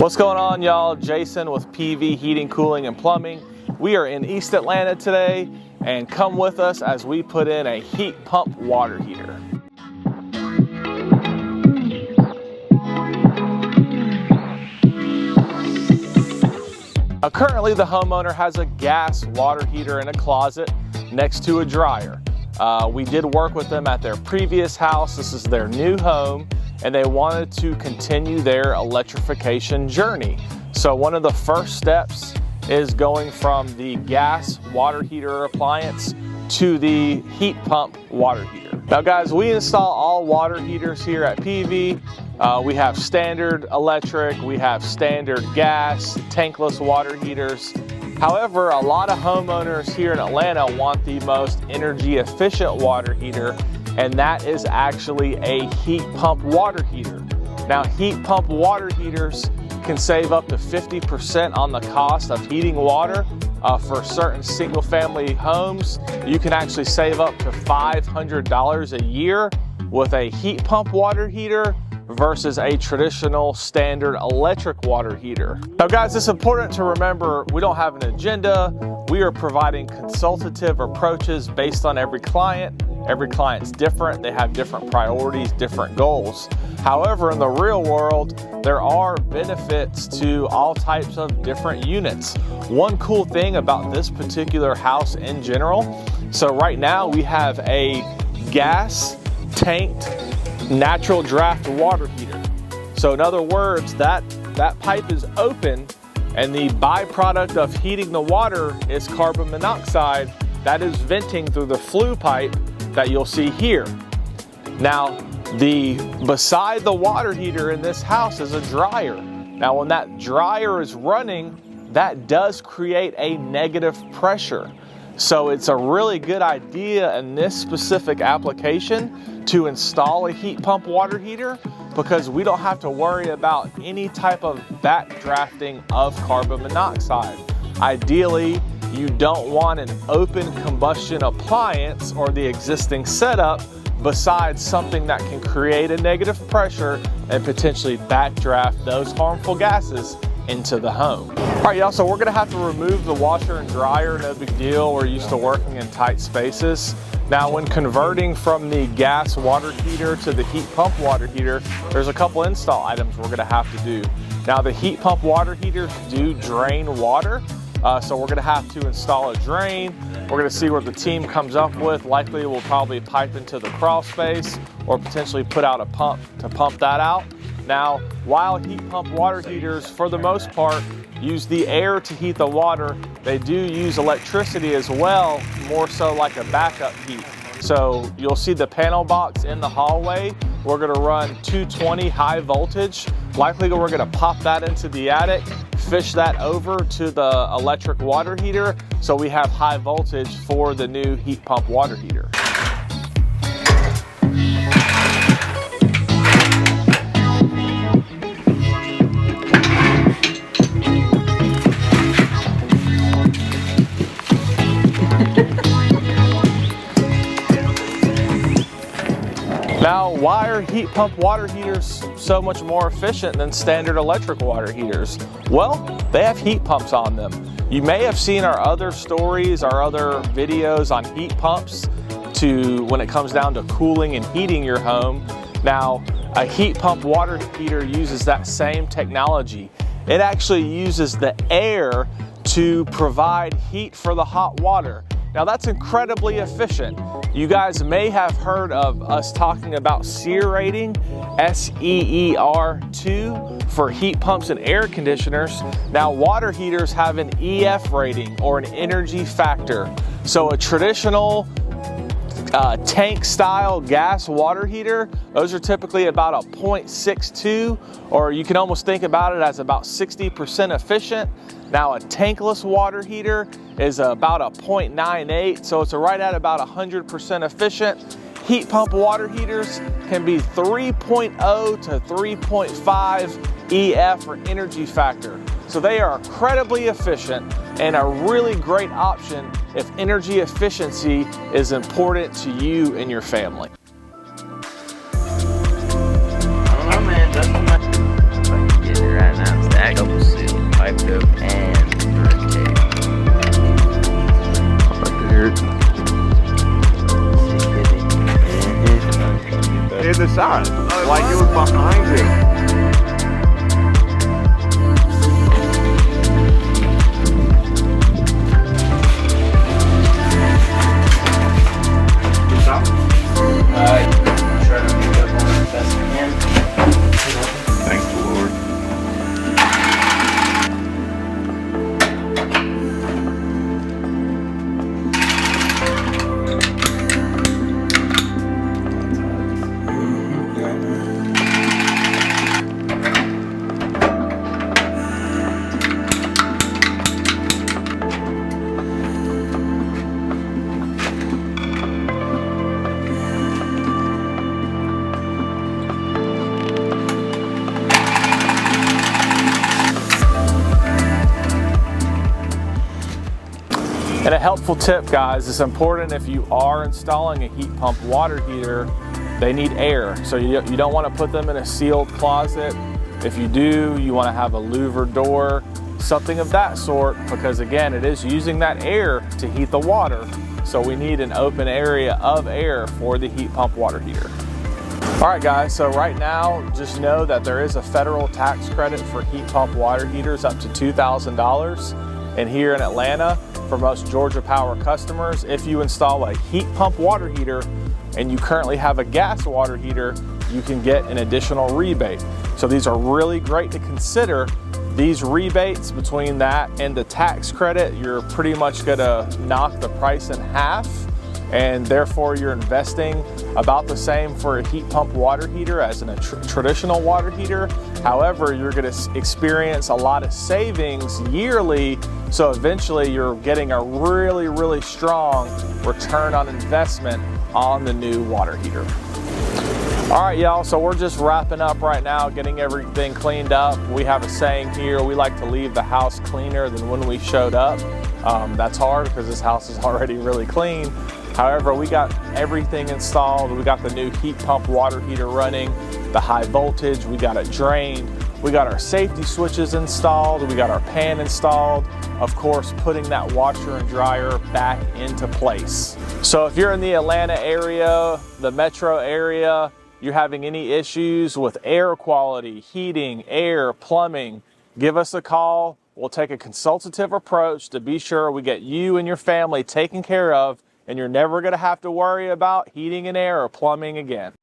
What's going on, y'all? Jason with PV Heating, Cooling, and Plumbing. We are in East Atlanta today, and come with us as we put in a heat pump water heater. Now, currently the homeowner has a gas water heater in a closet next to a dryer. We did work with them at their previous house. This is their new home, and they wanted to continue their electrification journey. So one of the first steps is going from the gas water heater appliance to the heat pump water heater. Now guys, we install all water heaters here at PV. We have standard electric, we have standard gas, tankless water heaters. However, a lot of homeowners here in Atlanta want the most energy efficient water heater, and that is actually a heat pump water heater. Now, heat pump water heaters can save up to 50% on the cost of heating water. For certain single family homes, you can actually save up to $500 a year with a heat pump water heater versus a traditional standard electric water heater. Now guys, it's important to remember we don't have an agenda. We are providing consultative approaches based on every client. Every client's different. They have different priorities, different goals. However, in the real world, there are benefits to all types of different units. One cool thing about this particular house in general, so right now we have a gas tanked natural draft water heater. So in other words, that pipe is open, and the byproduct of heating the water is carbon monoxide that is venting through the flue pipe that you'll see here. Now, beside the water heater in this house is a dryer. Now, when that dryer is running, that does create a negative pressure. So it's a really good idea in this specific application to install a heat pump water heater, because we don't have to worry about any type of backdrafting of carbon monoxide. Ideally, you don't want an open combustion appliance or the existing setup besides something that can create a negative pressure and potentially backdraft those harmful gases into the home. All right, y'all, so we're gonna have to remove the washer and dryer. No big deal, we're used to working in tight spaces. Now, when converting from the gas water heater to the heat pump water heater, there's a couple install items we're gonna have to do. Now, the heat pump water heaters do drain water, so we're gonna have to install a drain. We're gonna see what the team comes up with. Likely we'll probably pipe into the crawl space or potentially put out a pump to pump that out. Now, while heat pump water heaters, for the most part, use the air to heat the water, they do use electricity as well, more so like a backup heat. So you'll see the panel box in the hallway. We're gonna run 220 high voltage. Likely we're gonna pop that into the attic, fish that over to the electric water heater, so we have high voltage for the new heat pump water heater. Now, why are heat pump water heaters so much more efficient than standard electric water heaters? Well, they have heat pumps on them. You may have seen our other stories, our other videos on heat pumps when it comes down to cooling and heating your home. Now, a heat pump water heater uses that same technology. It actually uses the air to provide heat for the hot water. Now, that's incredibly efficient. You guys may have heard of us talking about SEER rating, SEER2, for heat pumps and air conditioners. Now, water heaters have an EF rating, or an energy factor. So a traditional tank style gas water heater, those are typically about a 0.62, or you can almost think about it as about 60% efficient. Now, a tankless water heater is about a 0.98, so it's right at about 100% efficient. Heat pump water heaters can be 3.0 to 3.5 EF, or energy factor. So they are incredibly efficient and a really great option if energy efficiency is important to you and your family. I don't know, man. That's using right now is that double seal, pipe up, and thread tape. I'd like to hear it. In the side, like it was behind you. Try to pick up on it best I can. Thanks, Lord. And a helpful tip, guys, it's important if you are installing a heat pump water heater, they need air. So you don't want to put them in a sealed closet. If you do, you want to have a louver door, something of that sort, because again, it is using that air to heat the water. So we need an open area of air for the heat pump water heater. All right, guys, so right now, just know that there is a federal tax credit for heat pump water heaters up to $2,000. And here in Atlanta, for most Georgia Power customers, if you install a heat pump water heater and you currently have a gas water heater, you can get an additional rebate. So these are really great to consider. These rebates between that and the tax credit, you're pretty much gonna knock the price in half, and therefore you're investing about the same for a heat pump water heater as in a traditional water heater. However, you're gonna experience a lot of savings yearly, so eventually you're getting a really, really strong return on investment on the new water heater. All right, y'all, so we're just wrapping up right now, getting everything cleaned up. We have a saying here, we like to leave the house cleaner than when we showed up. That's hard because this house is already really clean. However, we got everything installed. We got the new heat pump water heater running, the high voltage, we got it drained. We got our safety switches installed. We got our pan installed. Of course, putting that washer and dryer back into place. So if you're in the Atlanta area, the metro area, you're having any issues with air quality, heating, air, plumbing, give us a call. We'll take a consultative approach to be sure we get you and your family taken care of, and you're never gonna have to worry about heating and air or plumbing again.